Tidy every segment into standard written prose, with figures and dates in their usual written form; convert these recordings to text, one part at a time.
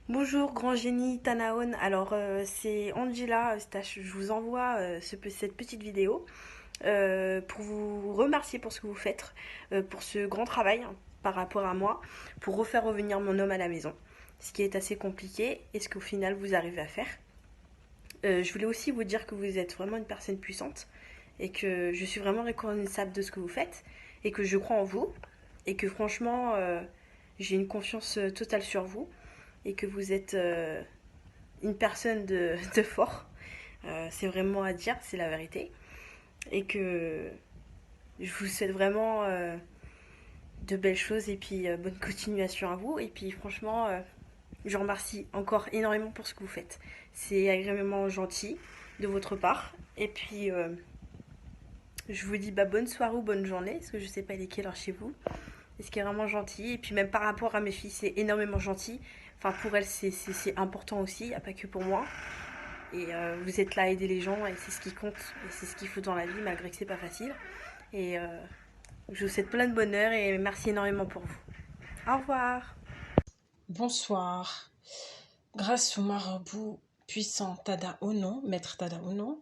Bonjour grand génie Tanaon, alors c'est Angela Stache, je vous envoie cette petite vidéo pour vous remercier pour ce que vous faites, pour ce grand travail hein, par rapport à moi, pour refaire revenir mon homme à la maison, ce qui est assez compliqué et ce qu'au final vous arrivez à faire. Je voulais aussi vous dire que vous êtes vraiment une personne puissante et que je suis vraiment reconnaissable de ce que vous faites et que je crois en vous et que franchement j'ai une confiance totale sur vous et que vous êtes une personne de fort. C'est vraiment à dire, c'est la vérité. Et que je vous souhaite vraiment de belles choses et puis bonne continuation à vous. Et puis franchement, je vous remercie encore énormément pour ce que vous faites. C'est agréablement gentil de votre part. Et puis je vous dis bonne soirée ou bonne journée, parce que je sais pas il est quelle heure chez vous. Et ce qui est vraiment gentil. Et puis même par rapport à mes filles, c'est énormément gentil. Enfin pour elles, c'est important aussi, pas que pour moi. Et vous êtes là à aider les gens et c'est ce qui compte. Et c'est ce qu'il faut dans la vie, malgré que c'est pas facile. Et je vous souhaite plein de bonheur et merci énormément pour vous. Au revoir. Bonsoir. Grâce au marabout puissant Tada Ono, maître Tada Ono,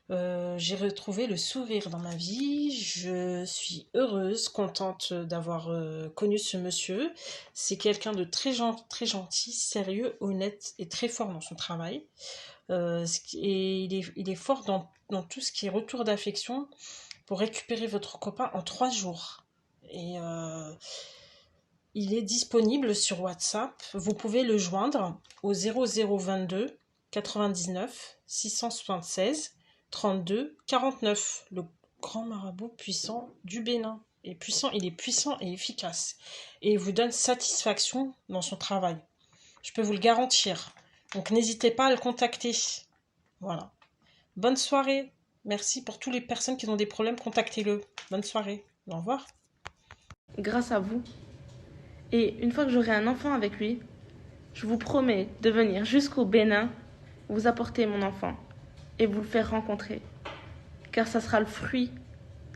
j'ai retrouvé le sourire dans ma vie. Je suis heureuse, contente d'avoir connu ce monsieur. C'est quelqu'un de très gentil, sérieux, honnête et très fort dans son travail. Et il est fort dans tout ce qui est retour d'affection pour récupérer votre copain en 3 jours. Et il est disponible sur WhatsApp. Vous pouvez le joindre au 0022 99 676 32 49. Le grand marabout puissant du Bénin. Il est puissant et efficace. Et il vous donne satisfaction dans son travail. Je peux vous le garantir. Donc n'hésitez pas à le contacter. Voilà. Bonne soirée. Merci pour toutes les personnes qui ont des problèmes. Contactez-le. Bonne soirée. Au revoir. Grâce à vous. Et une fois que j'aurai un enfant avec lui, je vous promets de venir jusqu'au Bénin, vous apporter mon enfant et vous le faire rencontrer. Car ça sera le fruit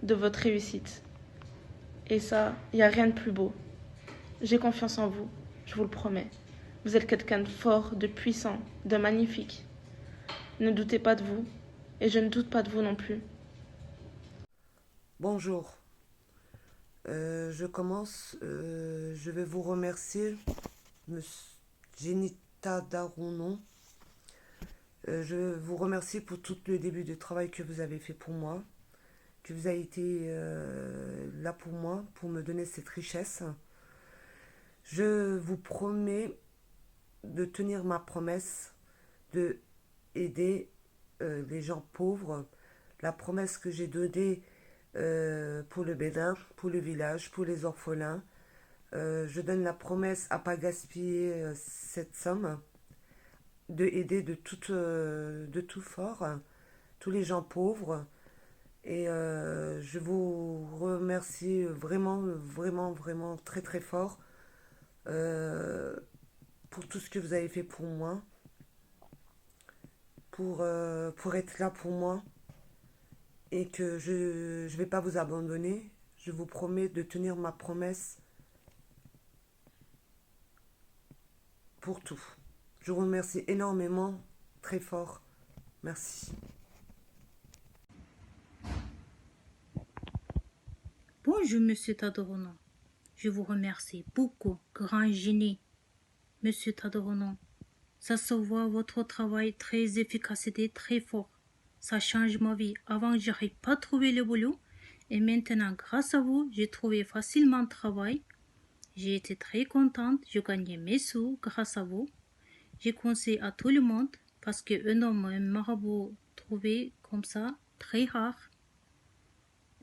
de votre réussite. Et ça, il n'y a rien de plus beau. J'ai confiance en vous, je vous le promets. Vous êtes quelqu'un de fort, de puissant, de magnifique. Ne doutez pas de vous, et je ne doute pas de vous non plus. Bonjour. Je commence. Je vais vous remercier, Monsieur Genita Darounon. Je vous remercie pour tout le début de travail que vous avez fait pour moi, que vous avez été là pour moi, pour me donner cette richesse. Je vous promets de tenir ma promesse de aider les gens pauvres, la promesse que j'ai donnée pour le Bénin, pour le village, pour les orphelins. Je donne la promesse à ne pas gaspiller cette somme, de aider de tout fort tous les gens pauvres. Et je vous remercie vraiment, vraiment, vraiment très très fort euh, pour tout ce que vous avez fait pour moi, pour être là pour moi et que je ne vais pas vous abandonner. Je vous promets de tenir ma promesse pour tout. Je vous remercie énormément, très fort. Merci. Bonjour, Monsieur Tadorono. Je vous remercie beaucoup, grand génie. Monsieur Tadorono, ça se voit votre travail très efficacité, très fort. Ça change ma vie. Avant, j'arrive pas à trouver le boulot. Et maintenant, grâce à vous, j'ai trouvé facilement le travail. J'ai été très contente. Je gagnais mes sous grâce à vous. J'ai conseillé à tout le monde parce qu'un homme, un marabout trouvé comme ça, très rare.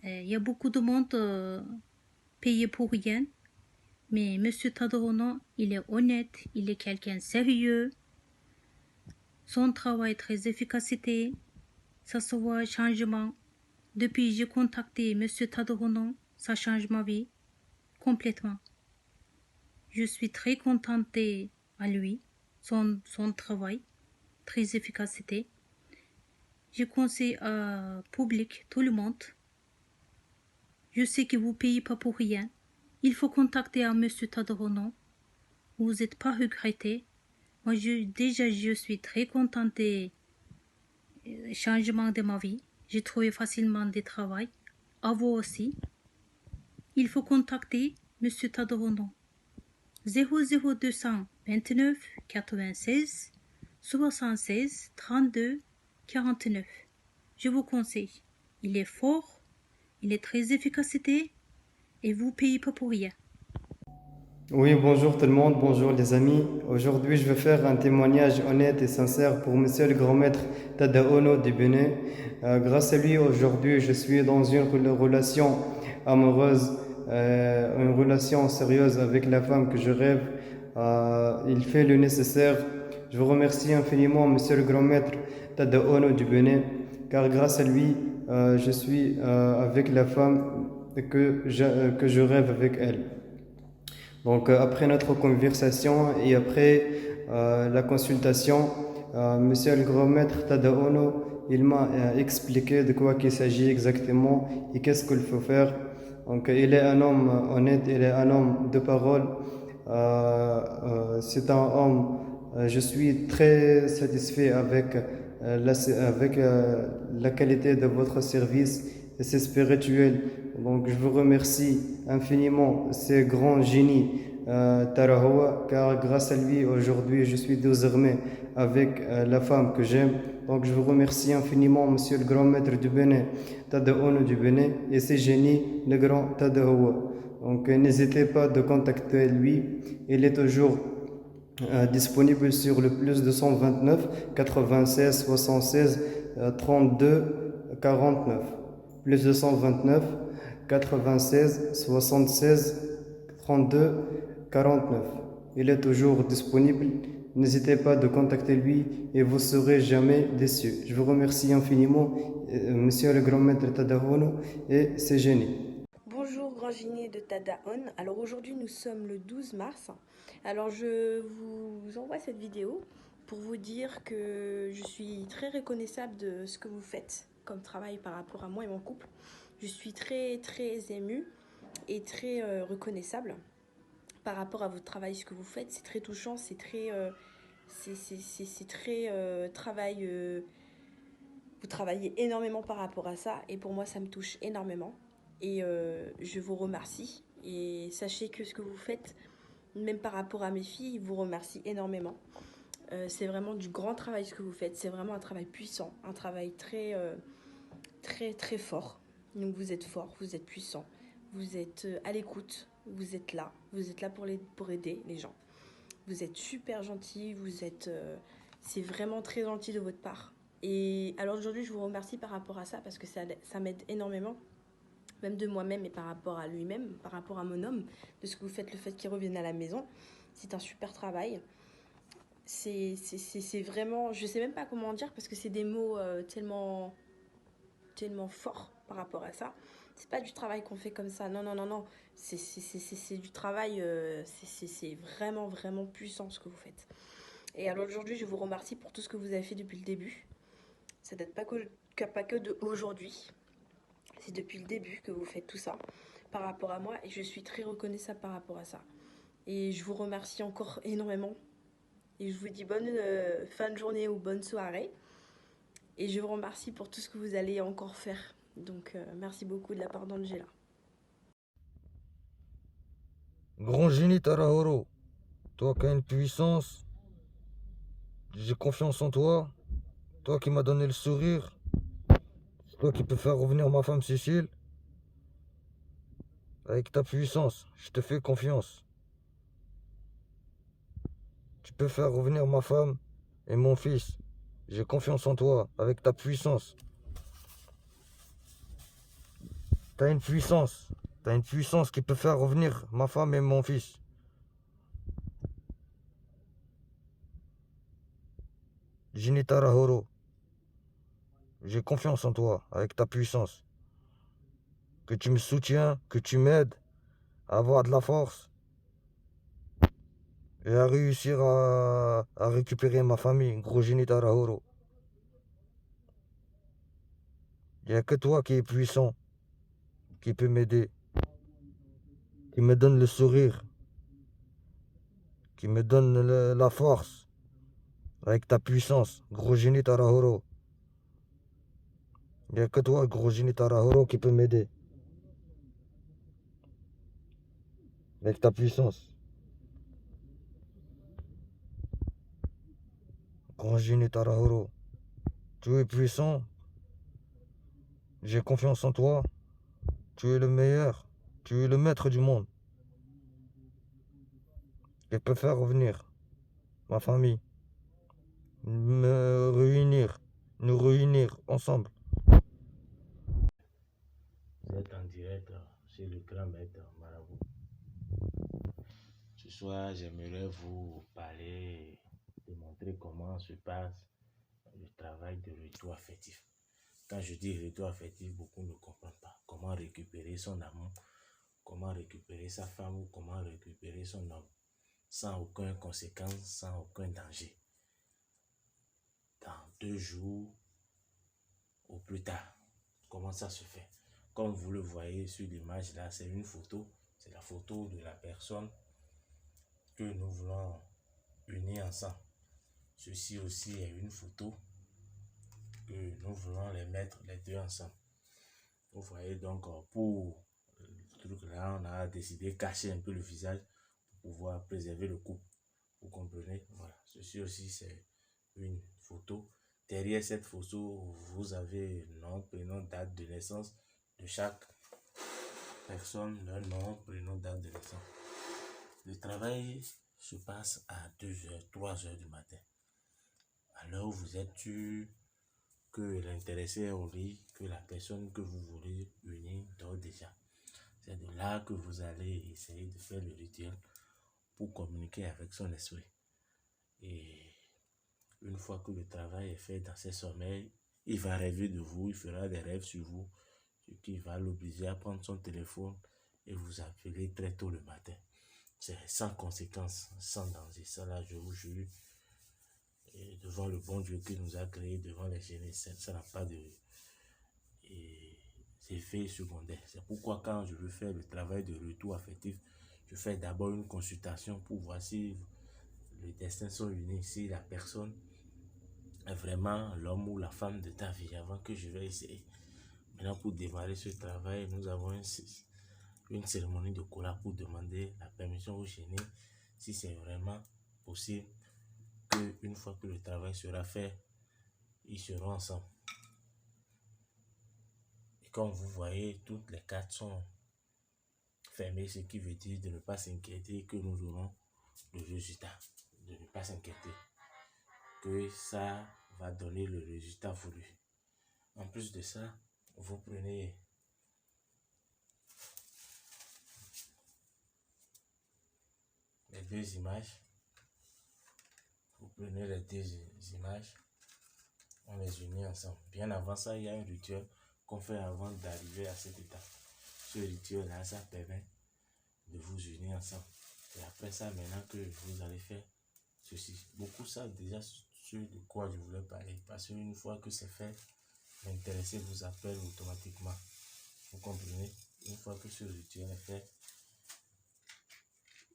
Il y a beaucoup de monde payé pour rien. Mais Monsieur Tadorono, il est honnête, il est quelqu'un de sérieux. Son travail très efficacité, ça se voit changement. Depuis que j'ai contacté Monsieur Tadorono, ça change ma vie complètement. Je suis très contente à lui, son travail, très efficacité. Je conseille à public, tout le monde. Je sais que vous ne payez pas pour rien. Il faut contacter à Monsieur Tadorono. Vous n'êtes pas regretté. Moi, déjà, je suis très contente des changements de ma vie. J'ai trouvé facilement du travail. À vous aussi. Il faut contacter Monsieur Tadorono. 00229 96 76 32 49. Je vous conseille. Il est fort, il est très efficacité et vous payez pas pour rien. Oui, bonjour tout le monde, bonjour les amis. Aujourd'hui, je vais faire un témoignage honnête et sincère pour Monsieur le grand maître Tadaono du Bénin. Grâce à lui, aujourd'hui, je suis dans une relation amoureuse, une relation sérieuse avec la femme que je rêve. Il fait le nécessaire. Je vous remercie infiniment, Monsieur le grand maître Tadaono du Bénin, car grâce à lui, je suis avec la femme que je rêve avec elle. Donc après notre conversation et après la consultation, Monsieur le grand maître Tadaono, il m'a expliqué de quoi il s'agit exactement et qu'est-ce qu'il faut faire. Donc il est un homme honnête, il est un homme de parole. C'est un homme, je suis très satisfait avec, la qualité de votre service et c'est spirituel. Donc je vous remercie infiniment, ce grand génie Tarahoua, car grâce à lui aujourd'hui je suis désormais avec la femme que j'aime. Donc je vous remercie infiniment, Monsieur le grand maître du Bénin, Tadaono du Bénin, et ce génie, le grand Tadahoua. Donc n'hésitez pas de contacter lui, il est toujours disponible sur le plus 229 96 76 32 49. Plus 229 96 76 32 49. Il est toujours disponible. N'hésitez pas de contacter lui et vous serez jamais déçus. Je vous remercie infiniment, Monsieur le grand maître Tadaono et ses génies. Bonjour grand génie de Tadaon. Alors aujourd'hui nous sommes le 12 mars. Alors je vous envoie cette vidéo pour vous dire que je suis très reconnaissable de ce que vous faites comme travail par rapport à moi et mon couple. Je suis très émue et très reconnaissable par rapport à votre travail, ce que vous faites. C'est très touchant, c'est très travail. Vous travaillez énormément par rapport à ça et pour moi ça me touche énormément. Et je vous remercie. Et sachez que ce que vous faites, même par rapport à mes filles, vous remercie énormément. C'est vraiment du grand travail ce que vous faites. C'est vraiment un travail puissant, un travail très fort. Donc vous êtes fort, vous êtes puissant, vous êtes à l'écoute, vous êtes là pour aider les gens. Vous êtes super gentil, c'est vraiment très gentil de votre part. Et alors aujourd'hui je vous remercie par rapport à ça parce que ça m'aide énormément. Même de moi-même et par rapport à lui-même, par rapport à mon homme, de ce que vous faites, le fait qu'il revienne à la maison. C'est un super travail. C'est vraiment, je sais même pas comment dire parce que c'est des mots tellement forts par rapport à ça. C'est pas du travail qu'on fait comme ça, non. C'est du travail, c'est vraiment puissant ce que vous faites. Et alors aujourd'hui, je vous remercie pour tout ce que vous avez fait depuis le début. Ça date pas que de aujourd'hui. C'est depuis le début que vous faites tout ça par rapport à moi et je suis très reconnaissable par rapport à ça. Et je vous remercie encore énormément. Et je vous dis bonne fin de journée ou bonne soirée. Et je vous remercie pour tout ce que vous allez encore faire. Donc merci beaucoup de la part d'Angela. Grand génie Tarahoro, toi qui as une puissance, j'ai confiance en toi. Toi qui m'as donné le sourire. Toi qui peux faire revenir ma femme Cécile. Avec ta puissance, je te fais confiance. Tu peux faire revenir ma femme et mon fils. J'ai confiance en toi, avec ta puissance. T'as une puissance. T'as une puissance qui peut faire revenir ma femme et mon fils. Génie Tarahoro. J'ai confiance en toi, avec ta puissance. Que tu me soutiens, que tu m'aides à avoir de la force. Et à réussir à récupérer ma famille, gros génie Tarahoro. Il n'y a que toi qui es puissant, qui peut m'aider, qui me donne le sourire, qui me donne la force avec ta puissance, gros génie Tarahoro. Il n'y a que toi, gros génie Tarahoro, qui peut m'aider. Avec ta puissance. Grand génie Tarahoro. Tu es puissant. J'ai confiance en toi. Tu es le meilleur. Tu es le maître du monde. Et peux faire revenir ma famille. Nous réunir ensemble. Vous êtes en direct chez le grand maître Marabout. Ce soir, j'aimerais vous parler, de montrer comment se passe le travail de retour affectif. Quand je dis retour affectif, beaucoup ne comprennent pas. Comment récupérer son amour, comment récupérer sa femme ou comment récupérer son homme sans aucune conséquence, sans aucun danger. Dans 2 jours ou plus tard, comment ça se fait? Comme vous le voyez sur l'image là, c'est une photo, c'est la photo de la personne que nous voulons unir ensemble. Ceci aussi est une photo que nous voulons les mettre les deux ensemble. Vous voyez donc, pour le truc là, on a décidé de cacher un peu le visage pour pouvoir préserver le couple. Vous comprenez? Voilà. Ceci aussi c'est une photo. Derrière cette photo, vous avez nom, prénom, date de naissance de chaque personne, leur nom, prénom, date de naissance. Le travail se passe à 2h, 3h du matin. À l'heure où vous êtes sûr que l'intéressé est au lit, que la personne que vous voulez unir dort déjà. C'est de là que vous allez essayer de faire le rituel pour communiquer avec son esprit. Et une fois que le travail est fait dans ses sommeils, il va rêver de vous, il fera des rêves sur vous, ce qui va l'obliger à prendre son téléphone et vous appeler très tôt le matin. C'est sans conséquence, sans danger. Ça là, je vous jure, et devant le bon Dieu qui nous a créés, devant les génies, ça n'a pas de effet secondaire. C'est pourquoi quand je veux faire le travail de retour affectif, je fais d'abord une consultation pour voir si les destins sont unis, si la personne est vraiment l'homme ou la femme de ta vie, avant que je vais essayer. Maintenant, pour démarrer ce travail, nous avons une cérémonie de Kola pour demander la permission au génie si c'est vraiment possible qu'une fois que le travail sera fait, ils seront ensemble. Et comme vous voyez, toutes les cartes sont fermées, ce qui veut dire de ne pas s'inquiéter que nous aurons le résultat. De ne pas s'inquiéter que ça va donner le résultat voulu. En plus de ça, vous prenez les 2 images. Vous prenez les 2 images, on les unit ensemble. Bien avant ça, il y a un rituel qu'on fait avant d'arriver à cet état. Ce rituel-là, ça permet de vous unir ensemble. Et après ça, maintenant que vous allez faire ceci. Beaucoup savent déjà ce de quoi je voulais parler. Parce qu'une fois que c'est fait, l'intéressé vous appelle automatiquement. Vous comprenez? Une fois que ce rituel est fait,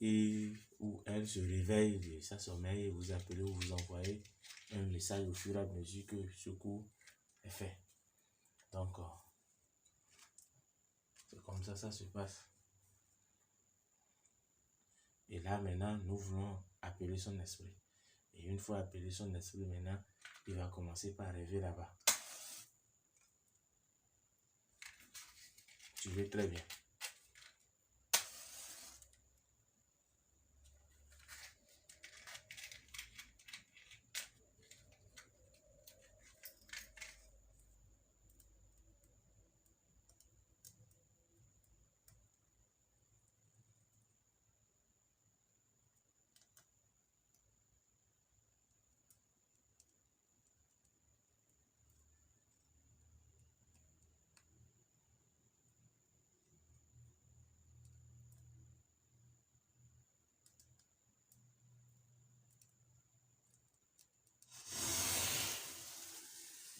et où elle se réveille de sa sommeil et vous appelez ou vous envoyez un message au fur et à mesure que ce coup est fait. Donc, c'est comme ça se passe. Et là, maintenant, nous voulons appeler son esprit. Et une fois appelé son esprit, maintenant, il va commencer par rêver là-bas. Tu veux très bien.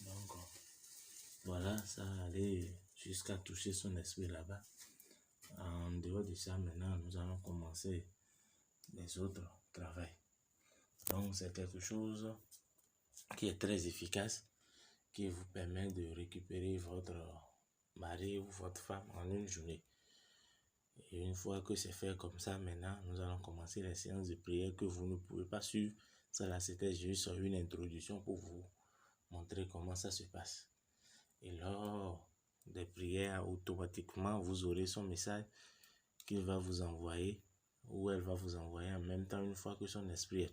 Donc, voilà, ça allait jusqu'à toucher son esprit là-bas. En dehors de ça, maintenant, nous allons commencer les autres travaux. Donc, c'est quelque chose qui est très efficace, qui vous permet de récupérer votre mari ou votre femme en une journée. Et une fois que c'est fait comme ça, maintenant, nous allons commencer les séances de prière que vous ne pouvez pas suivre. Ça là, c'était juste une introduction pour vous montrer comment ça se passe. Et lors des prières, automatiquement, vous aurez son message qu'il va vous envoyer, ou elle va vous envoyer en même temps une fois que son esprit est